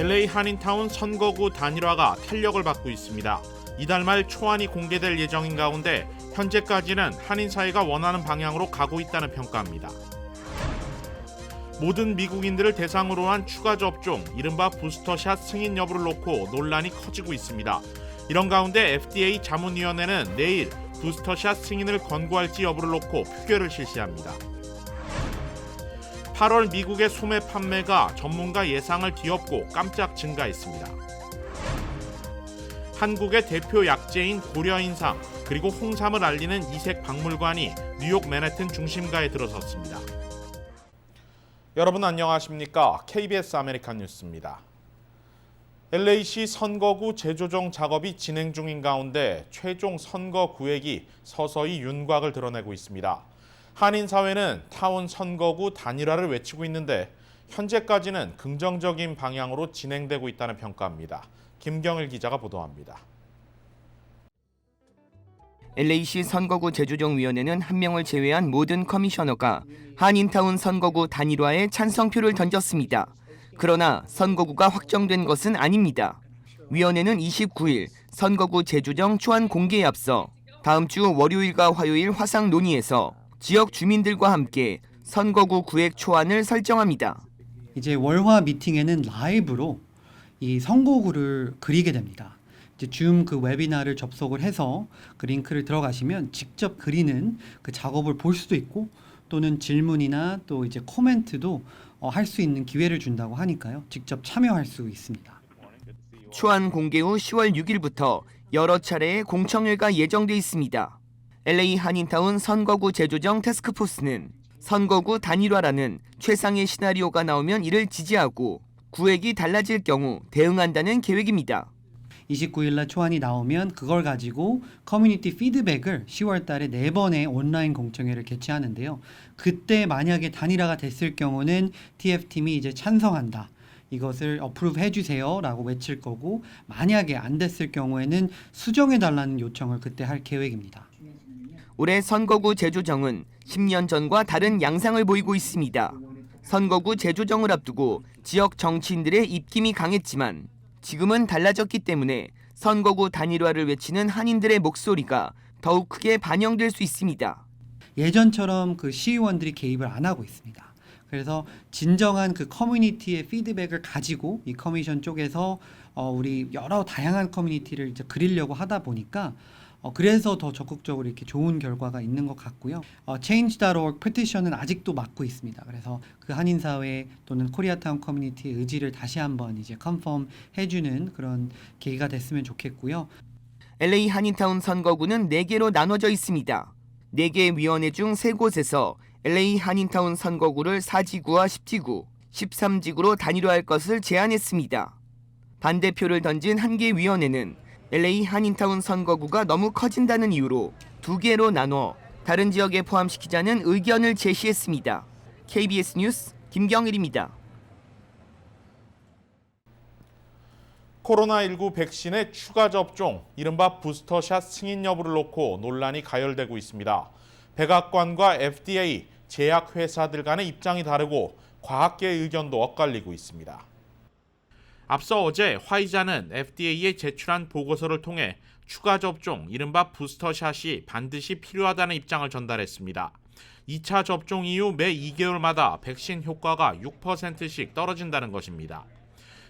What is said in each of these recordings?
LA 한인타운 선거구 단일화가 탄력을 받고 있습니다. 이달 말 초안이 공개될 예정인 가운데 현재까지는 한인 사회가 원하는 방향으로 가고 있다는 평가입니다. 모든 미국인들을 대상으로 한 추가 접종, 이른바 부스터샷 승인 여부를 놓고 논란이 커지고 있습니다. 이런 가운데 FDA 자문위원회는 내일 부스터샷 승인을 권고할지 여부를 놓고 표결을 실시합니다. 8월 미국의 소매 판매가 전문가 예상을 뒤엎고 깜짝 증가했습니다. 한국의 대표 약재인 고려인삼 그리고 홍삼을 알리는 이색 박물관이 뉴욕 맨해튼 중심가에 들어섰습니다. 여러분 안녕하십니까? KBS 아메리칸 뉴스입니다. LA시 선거구 재조정 작업이 진행 중인 가운데 최종 선거 구획이 서서히 윤곽을 드러내고 있습니다. 한인사회는 타운 선거구 단일화를 외치고 있는데 현재까지는 긍정적인 방향으로 진행되고 있다는 평가입니다. 김경일 기자가 보도합니다. LA시 선거구 재조정위원회는 한 명을 제외한 모든 커미셔너가 한인타운 선거구 단일화에 찬성표를 던졌습니다. 그러나 선거구가 확정된 것은 아닙니다. 위원회는 29일 선거구 재조정 초안 공개에 앞서 다음 주 월요일과 화요일 화상 논의에서 지역 주민들과 함께 선거구 구획 초안을 설정합니다. 이제 월화 미팅에는 라이브로 이 선거구를 그리게 됩니다. 이제 줌 그 웨비나를 접속을 해서 그 링크를 들어가시면 직접 그리는 그 작업을 볼 수도 있고 또는 질문이나 또 이제 코멘트도 할 수 있는 기회를 준다고 하니까요. 직접 참여할 수 있습니다. 초안 공개 후 10월 6일부터 여러 차례의 공청회가 예정돼 있습니다. LA 한인타운 선거구 재조정 태스크포스는 선거구 단일화라는 최상의 시나리오가 나오면 이를 지지하고 구획이 달라질 경우 대응한다는 계획입니다. 29일 날 초안이 나오면 그걸 가지고 커뮤니티 피드백을 10월 달에 4번의 온라인 공청회를 개최하는데요. 그때 만약에 단일화가 됐을 경우는 TF팀이 이제 찬성한다. 이것을 어프로브 해주세요 라고 외칠 거고 만약에 안 됐을 경우에는 수정해달라는 요청을 그때 할 계획입니다. 올해 선거구 재조정은 10년 전과 다른 양상을 보이고 있습니다. 선거구 재조정을 앞두고 지역 정치인들의 입김이 강했지만 지금은 달라졌기 때문에 선거구 단일화를 외치는 한인들의 목소리가 더욱 크게 반영될 수 있습니다. 예전처럼 그 시의원들이 개입을 안 하고 있습니다. 그래서 진정한 그 커뮤니티의 피드백을 가지고 이 커미션 쪽에서 우리 여러 다양한 커뮤니티를 이제 그리려고 하다 보니까 그래서 더 적극적으로 이렇게 좋은 결과가 있는 것 같고요. Change.org 페티션은 아직도 맡고 있습니다. 그래서 그 한인사회 또는 코리아타운 커뮤니티의 의지를 다시 한번 이제 컨펌 해주는 그런 계기가 됐으면 좋겠고요. LA 한인타운 선거구는 4개로 나눠져 있습니다. 4개 위원회 중 3곳에서 LA 한인타운 선거구를 4지구와 10지구, 13지구로 단일화할 것을 제안했습니다. 반대표를 던진 한 개 위원회는 LA 한인타운 선거구가 너무 커진다는 이유로 2개로 나눠 다른 지역에 포함시키자는 의견을 제시했습니다. KBS 뉴스 김경일입니다. 코로나19 백신의 추가 접종, 이른바 부스터샷 승인 여부를 놓고 논란이 가열되고 있습니다. 백악관과 FDA, 제약회사들 간의 입장이 다르고 과학계의 의견도 엇갈리고 있습니다. 앞서 어제 화이자는 FDA에 제출한 보고서를 통해 추가 접종, 이른바 부스터샷이 반드시 필요하다는 입장을 전달했습니다. 2차 접종 이후 매 2개월마다 백신 효과가 6%씩 떨어진다는 것입니다.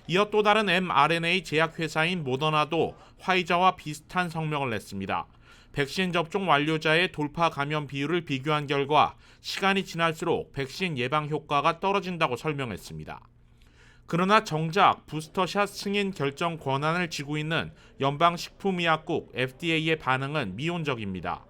이어 또 다른 mRNA 제약회사인 모더나도 화이자와 비슷한 성명을 냈습니다. 백신 접종 완료자의 돌파 감염 비율을 비교한 결과 시간이 지날수록 백신 예방 효과가 떨어진다고 설명했습니다. 그러나 정작 부스터샷 승인 결정 권한을 쥐고 있는 연방식품의약국 FDA의 반응은 미온적입니다.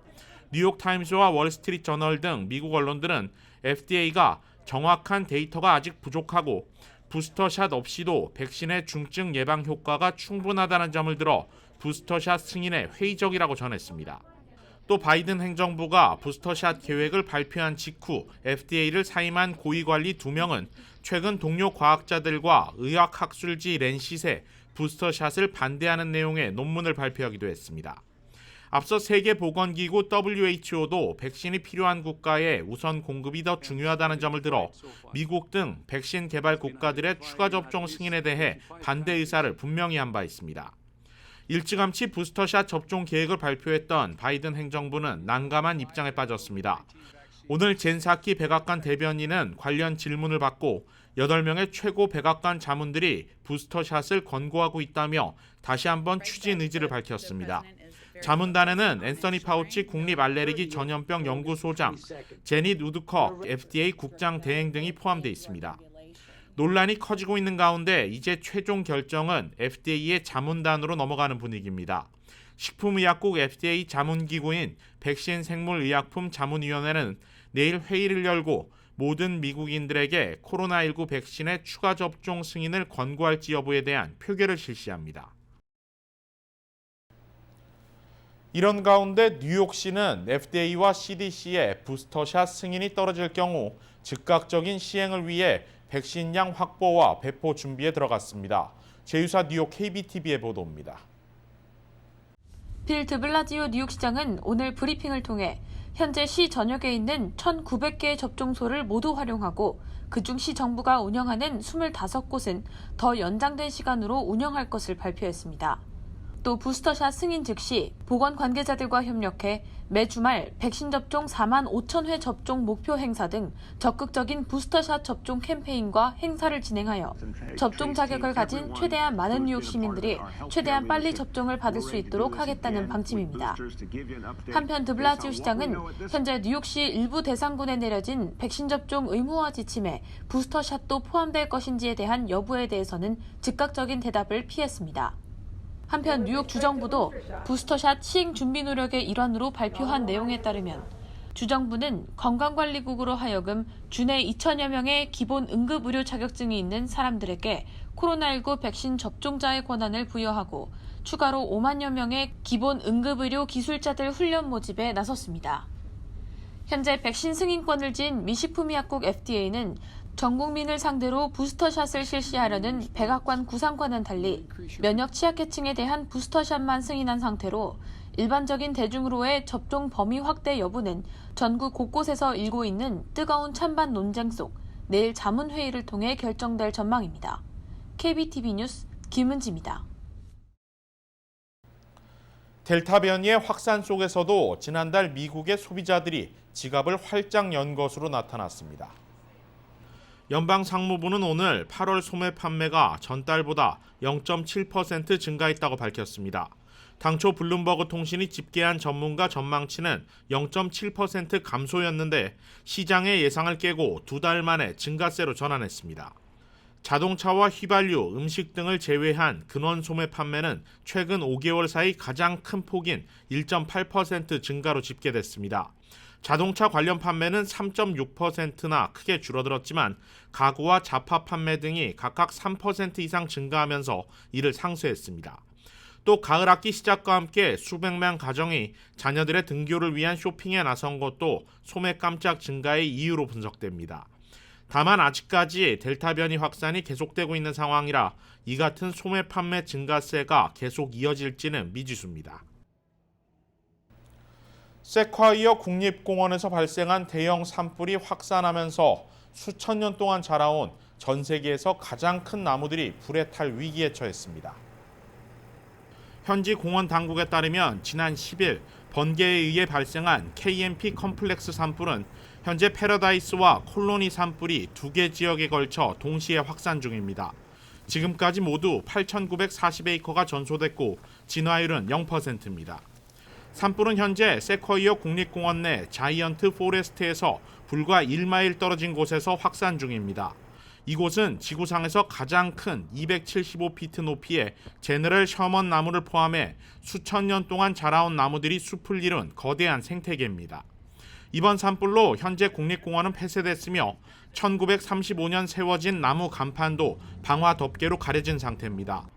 뉴욕타임스와 월스트리트저널 등 미국 언론들은 FDA가 정확한 데이터가 아직 부족하고 부스터샷 없이도 백신의 중증 예방 효과가 충분하다는 점을 들어 부스터샷 승인에 회의적이라고 전했습니다. 또 바이든 행정부가 부스터샷 계획을 발표한 직후 FDA를 사임한 고위관리 2명은 최근 동료 과학자들과 의학학술지 랜싯에 부스터샷을 반대하는 내용의 논문을 발표하기도 했습니다. 앞서 세계보건기구 WHO도 백신이 필요한 국가에 우선 공급이 더 중요하다는 점을 들어 미국 등 백신 개발 국가들의 추가 접종 승인에 대해 반대 의사를 분명히 한 바 있습니다. 일찌감치 부스터샷 접종 계획을 발표했던 바이든 행정부는 난감한 입장에 빠졌습니다. 오늘 젠 사키 백악관 대변인은 관련 질문을 받고 8명의 최고 백악관 자문들이 부스터샷을 권고하고 있다며 다시 한번 추진 의지를 밝혔습니다. 자문단에는 앤서니 파우치 국립알레르기 전염병 연구소장, 제닛 우드커 FDA 국장 대행 등이 포함되어 있습니다. 논란이 커지고 있는 가운데 이제 최종 결정은 FDA의 자문단으로 넘어가는 분위기입니다. 식품의약국 FDA 자문기구인 백신생물의약품 자문위원회는 내일 회의를 열고 모든 미국인들에게 코로나19 백신의 추가 접종 승인을 권고할지 여부에 대한 표결을 실시합니다. 이런 가운데 뉴욕시는 FDA와 CDC의 부스터샷 승인이 떨어질 경우 즉각적인 시행을 위해 백신량 확보와 배포 준비에 들어갔습니다. 제휴사 뉴욕 KBTV의 보도입니다. 빌 드블라지오 뉴욕시장은 오늘 브리핑을 통해 현재 시 전역에 있는 1,900개의 접종소를 모두 활용하고 그중 시 정부가 운영하는 25곳은 더 연장된 시간으로 운영할 것을 발표했습니다. 또 부스터샷 승인 즉시 보건 관계자들과 협력해 매 주말 백신 접종 4만 5천 회 접종 목표 행사 등 적극적인 부스터샷 접종 캠페인과 행사를 진행하여 접종 자격을 가진 최대한 많은 뉴욕 시민들이 최대한 빨리 접종을 받을 수 있도록 하겠다는 방침입니다. 한편 드블라지오 시장은 현재 뉴욕시 일부 대상군에 내려진 백신 접종 의무화 지침에 부스터샷도 포함될 것인지에 대한 여부에 대해서는 즉각적인 대답을 피했습니다. 한편 뉴욕 주정부도 부스터샷 시행 준비 노력의 일환으로 발표한 내용에 따르면 주정부는 건강관리국으로 하여금 주내 2천여 명의 기본 응급의료 자격증이 있는 사람들에게 코로나19 백신 접종자의 권한을 부여하고 추가로 5만여 명의 기본 응급의료 기술자들 훈련 모집에 나섰습니다. 현재 백신 승인권을 진 미식품의약국 FDA는 전 국민을 상대로 부스터샷을 실시하려는 백악관 구상과는 달리 면역 취약계층에 대한 부스터샷만 승인한 상태로 일반적인 대중으로의 접종 범위 확대 여부는 전국 곳곳에서 일고 있는 뜨거운 찬반 논쟁 속 내일 자문회의를 통해 결정될 전망입니다. KBTV 뉴스 김은지입니다. 델타 변이의 확산 속에서도 지난달 미국의 소비자들이 지갑을 활짝 연 것으로 나타났습니다. 연방상무부는 오늘 8월 소매 판매가 전달보다 0.7% 증가했다고 밝혔습니다. 당초 블룸버그 통신이 집계한 전문가 전망치는 0.7% 감소였는데 시장의 예상을 깨고 2달 만에 증가세로 전환했습니다. 자동차와 휘발유, 음식 등을 제외한 근원 소매 판매는 최근 5개월 사이 가장 큰 폭인 1.8% 증가로 집계됐습니다. 자동차 관련 판매는 3.6%나 크게 줄어들었지만 가구와 잡화 판매 등이 각각 3% 이상 증가하면서 이를 상쇄했습니다. 또 가을 학기 시작과 함께 수백만 가정이 자녀들의 등교를 위한 쇼핑에 나선 것도 소매 깜짝 증가의 이유로 분석됩니다. 다만 아직까지 델타 변이 확산이 계속되고 있는 상황이라 이 같은 소매 판매 증가세가 계속 이어질지는 미지수입니다. 세콰이어 국립공원에서 발생한 대형 산불이 확산하면서 수천 년 동안 자라온 전 세계에서 가장 큰 나무들이 불에 탈 위기에 처했습니다. 현지 공원 당국에 따르면 지난 10일 번개에 의해 발생한 KMP 컴플렉스 산불은 현재 패러다이스와 콜로니 산불이 2개 지역에 걸쳐 동시에 확산 중입니다. 지금까지 모두 8,940에이커가 전소됐고 진화율은 0%입니다. 산불은 현재 세쿼이어 국립공원 내 자이언트 포레스트에서 불과 1마일 떨어진 곳에서 확산 중입니다. 이곳은 지구상에서 가장 큰 275피트 높이의 제너럴 셔먼 나무를 포함해 수천 년 동안 자라온 나무들이 숲을 이룬 거대한 생태계입니다. 이번 산불로 현재 국립공원은 폐쇄됐으며 1935년 세워진 나무 간판도 방화 덮개로 가려진 상태입니다.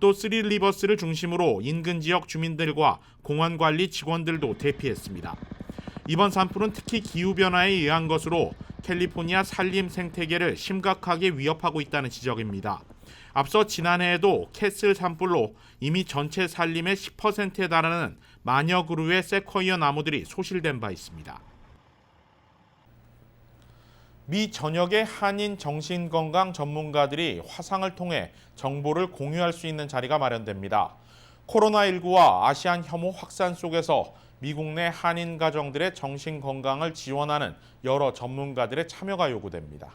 또 쓰리리버스를 중심으로 인근 지역 주민들과 공원관리 직원들도 대피했습니다. 이번 산불은 특히 기후변화에 의한 것으로 캘리포니아 산림 생태계를 심각하게 위협하고 있다는 지적입니다. 앞서 지난해에도 캐슬 산불로 이미 전체 산림의 10%에 달하는 만여 그루의 세쿼이어 나무들이 소실된 바 있습니다. 미 전역의 한인 정신건강 전문가들이 화상을 통해 정보를 공유할 수 있는 자리가 마련됩니다. 코로나19와 아시안 혐오 확산 속에서 미국 내 한인 가정들의 정신건강을 지원하는 여러 전문가들의 참여가 요구됩니다.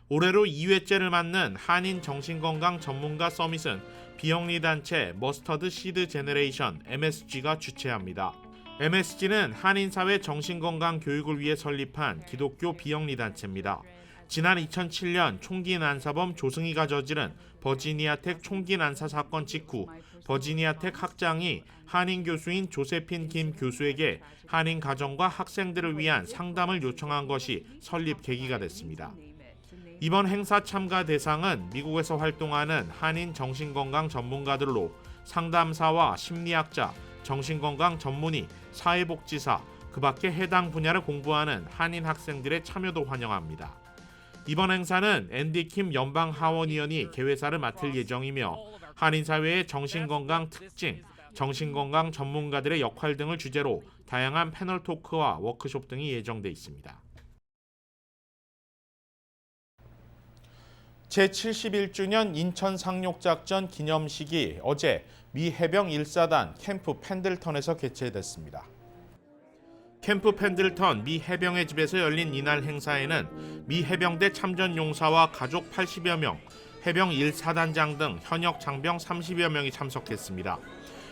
올해로 2회째를 맞는 한인 정신건강 전문가 서밋은 비영리 단체 머스터드 시드 제너레이션 MSG가 주최합니다. MSG는 한인사회 정신건강 교육을 위해 설립한 기독교 비영리 단체입니다. 지난 2007년 총기 난사범 조승희가 저지른 버지니아텍 총기 난사 사건 직후 버지니아텍 학장이 한인 교수인 조세핀 김 교수에게 한인 가정과 학생들을 위한 상담을 요청한 것이 설립 계기가 됐습니다. 이번 행사 참가 대상은 미국에서 활동하는 한인 정신건강 전문가들로 상담사와 심리학자, 정신건강 전문의, 사회복지사, 그 밖에 해당 분야를 공부하는 한인 학생들의 참여도 환영합니다. 이번 행사는 앤디 킴 연방 하원의원이 개회사를 맡을 예정이며 한인사회의 정신건강 특징, 정신건강 전문가들의 역할 등을 주제로 다양한 패널 토크와 워크숍 등이 예정돼 있습니다. 제71주년 인천 상륙작전 기념식이 어제 미 해병 1사단 캠프 펜들턴에서 개최됐습니다. 캠프 펜들턴 미 해병의 집에서 열린 이날 행사에는 미 해병대 참전 용사와 가족 80여 명, 해병 1사단장 등 현역 장병 30여 명이 참석했습니다.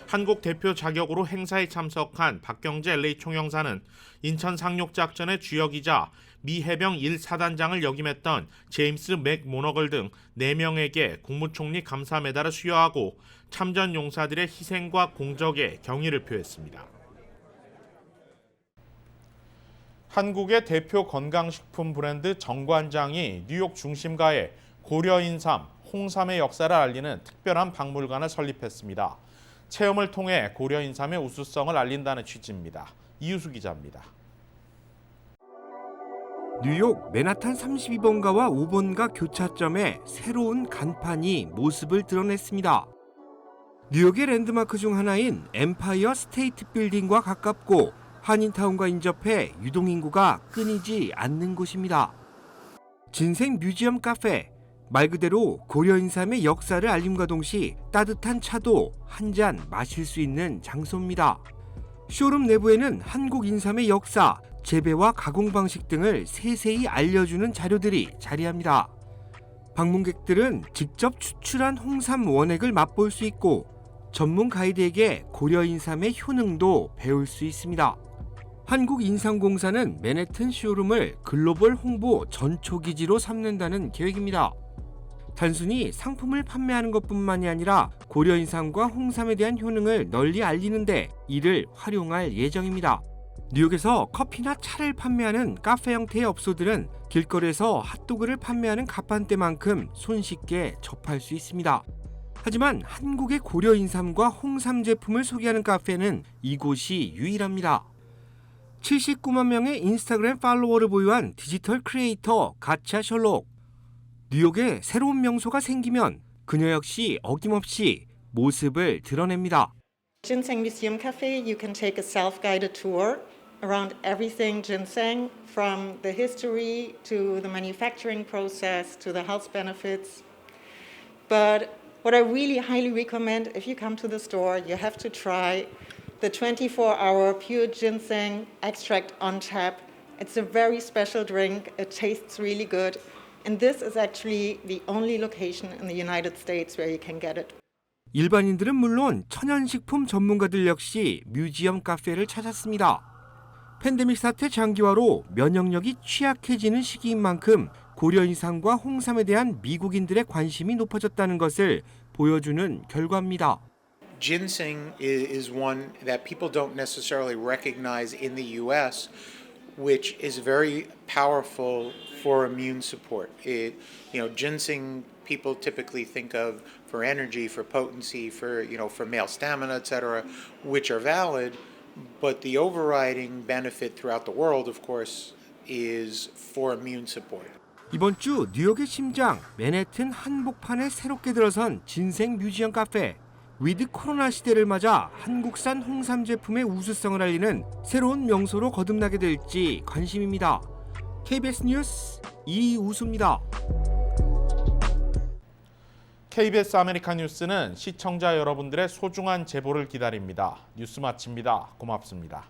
한국 대표 자격으로 행사에 참석한 박경재 LA 총영사는 인천 상륙작전의 주역이자 미 해병 1사단장을 역임했던 제임스 맥 모너걸 등 4명에게 국무총리 감사 메달을 수여하고 참전 용사들의 희생과 공적에 경의를 표했습니다. 한국의 대표 건강식품 브랜드 정관장이 뉴욕 중심가에 고려 인삼, 홍삼의 역사를 알리는 특별한 박물관을 설립했습니다. 체험을 통해 고려 인삼의 우수성을 알린다는 취지입니다. 이유수 기자입니다. 뉴욕 맨하탄 32번가와 5번가 교차점에 새로운 간판이 모습을 드러냈습니다. 뉴욕의 랜드마크 중 하나인 엠파이어 스테이트 빌딩과 가깝고 한인타운과 인접해 유동인구가 끊이지 않는 곳입니다. 진생 뮤지엄 카페, 말 그대로 고려 인삼의 역사를 알림과 동시 따뜻한 차도 한 잔 마실 수 있는 장소입니다. 쇼룸 내부에는 한국 인삼의 역사, 재배와 가공 방식 등을 세세히 알려주는 자료들이 자리합니다. 방문객들은 직접 추출한 홍삼 원액을 맛볼 수 있고 전문 가이드에게 고려 인삼의 효능도 배울 수 있습니다. 한국인삼공사는 맨해튼 쇼룸을 글로벌 홍보 전초기지로 삼는다는 계획입니다. 단순히 상품을 판매하는 것뿐만이 아니라 고려인삼과 홍삼에 대한 효능을 널리 알리는데 이를 활용할 예정입니다. 뉴욕에서 커피나 차를 판매하는 카페 형태의 업소들은 길거리에서 핫도그를 판매하는 가판대만큼 손쉽게 접할 수 있습니다. 하지만 한국의 고려인삼과 홍삼 제품을 소개하는 카페는 이곳이 유일합니다. 79만 명의 인스타그램 팔로워를 보유한 디지털 크리에이터 가차 셜록. 뉴욕에 새로운 명소가 생기면 그녀 역시 어김없이 모습을 드러냅니다. Ginseng Museum Cafe, you can take a self-guided tour around everything ginseng, from the history to the manufacturing process to the health benefits. But what I really highly recommend, if you come to the store, you have to try the 24-hour pure ginseng extract on tap. It's a very special drink. It tastes really good. And this is actually the only location in the United States where you can get it. 일반인들은 물론 천연식품 전문가들 역시 뮤지엄 카페를 찾았습니다. 팬데믹 사태 장기화로 면역력이 취약해지는 시기인 만큼 고려인삼과 홍삼에 대한 미국인들의 관심이 높아졌다는 것을 보여주는 결과입니다. Ginseng is one that people don't necessarily recognize in the U.S., which is very powerful for immune support. Ginseng people typically think of for energy, for potency, for male stamina, etc., which are valid, but the overriding benefit throughout the world, of course, is for immune support. 이번 주 뉴욕의 심장 맨해튼 한복판에 새롭게 들어선 진생 뮤지엄 카페. 위드 코로나 시대를 맞아 한국산 홍삼 제품의 우수성을 알리는 새로운 명소로 거듭나게 될지 관심입니다. KBS 뉴스 이우수입니다. KBS 아메리칸 뉴스는 시청자 여러분들의 소중한 제보를 기다립니다. 뉴스 마칩니다. 고맙습니다.